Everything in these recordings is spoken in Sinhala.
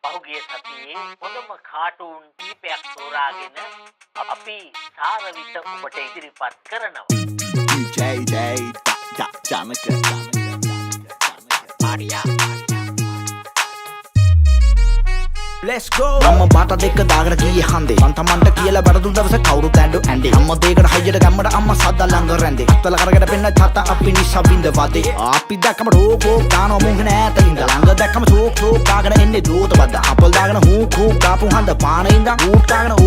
පහුගිය සතියේ හොඳම කාටූන් කීපයක් තෝරාගෙන අපි සාර විට ඔබට ඉදිරිපත් කරනවා. Let's go. Amma bata dekka dagana kiye hande. Mantamanta kiyala baradu dawasa kawuru tando ande. Amma dekada hayyada gammada amma sadda langa rande. Tala karagada penna chata appi nissa winda wade. Appi dakkama roko gaano mungana ata inda. Langa dakkama sok dagana enne dota badda. Apple dagana hoo gapu handa paana inda. Boot dagana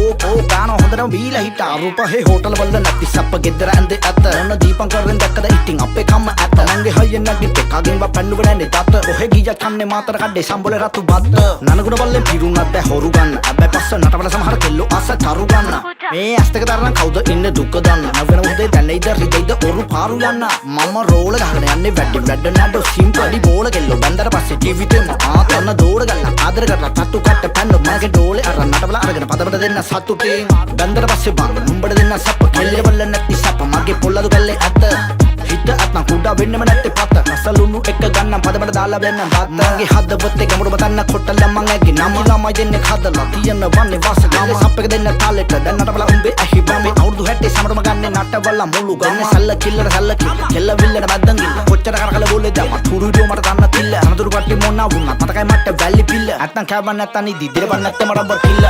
gaano hondana veela hitta. Rupa he hotel walla natti sappa geddara ande atta. Onna deepan karren dakkada ittin appe kamma atta. Nange hayyanna gitte kagen wa pannuga nanne tatta. Ohe giya kanne matara kadde sambole ratu batta. Nanaguna balle piru නැබ්බැ හොරු ගන්න හැබැයි පස්ස නටවල සමහර කෙල්ලෝ අස තරු ගන්න මේ ඇස්තක දරන කවුද ඉන්නේ දුක දන්න නවන උදේ දැනෙයිද රිදෙයිද ඔරු පාරු යන්න මම රෝල ගහගෙන යන්නේ වැඩි වැඩ නඩ සිම්පලි බෝල කෙල්ලෝ බැන්දර පස්සේ ජීවිතේම ආතන දෝඩ ගන්න ආදර කරලා තට්ටු කට්ට පැන්න මගේ ඩෝලේ අර නටවල අරගෙන පදමට දෙන්න සතුටේ බැන්දර පස්සේ බං නුඹට දෙන්න සප්ප කෙල්ලේ වල නැති සප්ප මගේ පොල්ලදු කල්ලේ අත හිත අත්නම් කුඩා වෙන්නෙම නැත්තේ පත රසලුණු එක ගන්නම් පදමට දාලා වෙන්න බත් මගේ හදවතේ ගමුඩ බතන්න කොට්ටල මං ඇගේ නම ළමයි දෙන්නේ හදලා තියන වන්නේ වාස ගම සප්පක දෙන්න තාලෙට දැන් නටවල උඹේ ඇහි බම්බේ අවුරුදු 60 සමරම ගන්නේ නටවල මුළු ගන්න සල්ල කිල්ලට සල්ල කෙල්ල විල්ලට මැද්දන් ගිල්ල කොච්චර කරකල බෝලේ දැම්ම තුරුඩියෝ මට ගන්න තිල්ල අනතුරු පට්ටි මොන්නා වුණා මතකයි මට වැලි පිල්ල නැත්තම් කෑවන් නැත්තම් ඉදි දිරපන් නැත්තම රබර් කිල්ල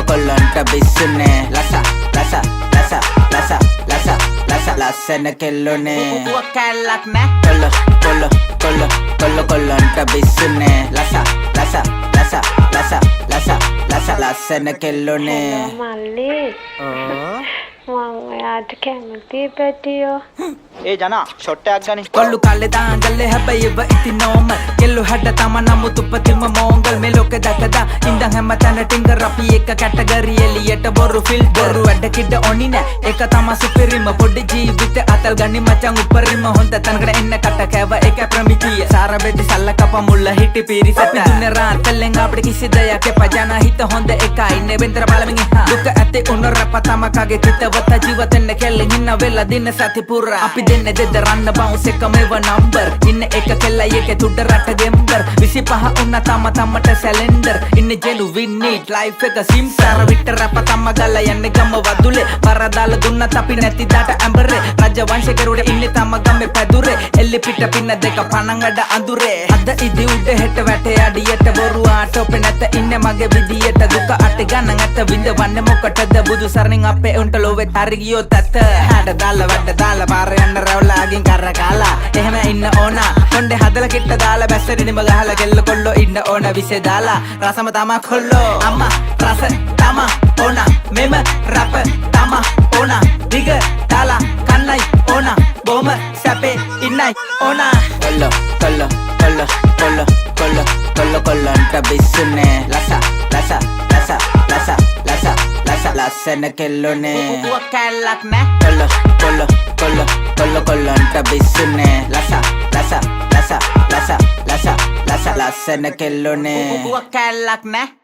කොල්ලන්ට බිස්සුනේ ලස්සන කෙල්ලෝනේ පුතුව කැල්ලක් නෑ කොල්ලන්ට බිස්සුනේ ලස්සන කෙල්ලෝනේ මල්ලි මං ඔයාට කැමති පැටියෝ ඒ ජනා ෂොට් එකක් ගනි කොල්ලු කල්ලේ දාංගල්ලේ හැබැයි ඉව ඉති නෝමල් කෙල්ලු හැඩ තම නමුත් උපතින්ම මෝංගල් මේ ලෝකෙ දකදා ඉඳන් හැම තැන ටින්ගර් අපි එක කැටගරි එලියට බොරු ෆිල් බොරු වැඩ කිඩ ඔනි නෑ ඒක තම සුපිරිම පොඩි ජීවිත අතල් ගනි මචං උපරිම හොඳ තැනකට එන්න කට කෑව ඒක ප්‍රමිතිය සාර බෙදි සල්ල කප මුල්ල හිටි පිරිස අපි දුන්නේ රාතලෙන් අපිට කිසි දෙයක් එපජන හිත හොඳ එකයි නෙවෙන්තර බලමින් එහා දුක ඇති උන රප තම කගේ කිතවත ජීවිතෙන්න කෙල්ලෙන් ඉන්න වෙලා දින සති පුරා අපි දෙන්නේ දෙද රන්න බවුන්ස් එක මේව නම්බර් ඉන්න එක කෙල්ලයි එකේ තුඩ රට ගෙම්බර් 25 උන්න තමට සැලෙන්ඩර් ඉන්න ජෙලු වින්නීට් ලයිෆ් එක සිම්සාර විතර රප තම ගල්ලා යන්නේ ගම වදුලේ පරදාල දුන්නත් අපි නැති දාට ඇඹරේ රජ වංශකරුඩ ඉන්නේ තම ගමේ පැදුරේ එල්ලි පිට පින්න දෙක පණන් වැඩ අඳුරේ අද ඉදි උඩ හෙට වැටේ අඩියට බොරු ආටෝපේ නැත ඉන්නේ මගේ විදියට දුක අට ගණන් ඇත විඳවන්නේ මොකටද බුදු සරණින් අපේ උන්ට ලෝවෙ හරි ගියොත් ඇත හැඩ දාලා වැඩ දාලා පාර යන්න රවලාගෙන් කරකාලා එහෙම ඉන්න ඕන කොණ්ඩේ හදලා කිට්ට දාලා බැස්සරි නිම ගහලා කෙල්ල කොල්ලෝ ඉන්න ඕන විසේ දාලා රසම තමා කොල්ලෝ අම්මා රස තමා ඕන මෙම රප තමා ඕන දිග දාලා කන්නයි ඕන බොම සැපේ ඉන්නයි ඕන කොල්ලන්ට බිස්සුනේ ලස්සන කෙල්ලෝනේ පුතුව කැල්ලක් නෑ කොල්ලන්ට බිස්සුනේ ලස්සන කෙල්ලෝනේ පුතුව කැල්ලක් නෑ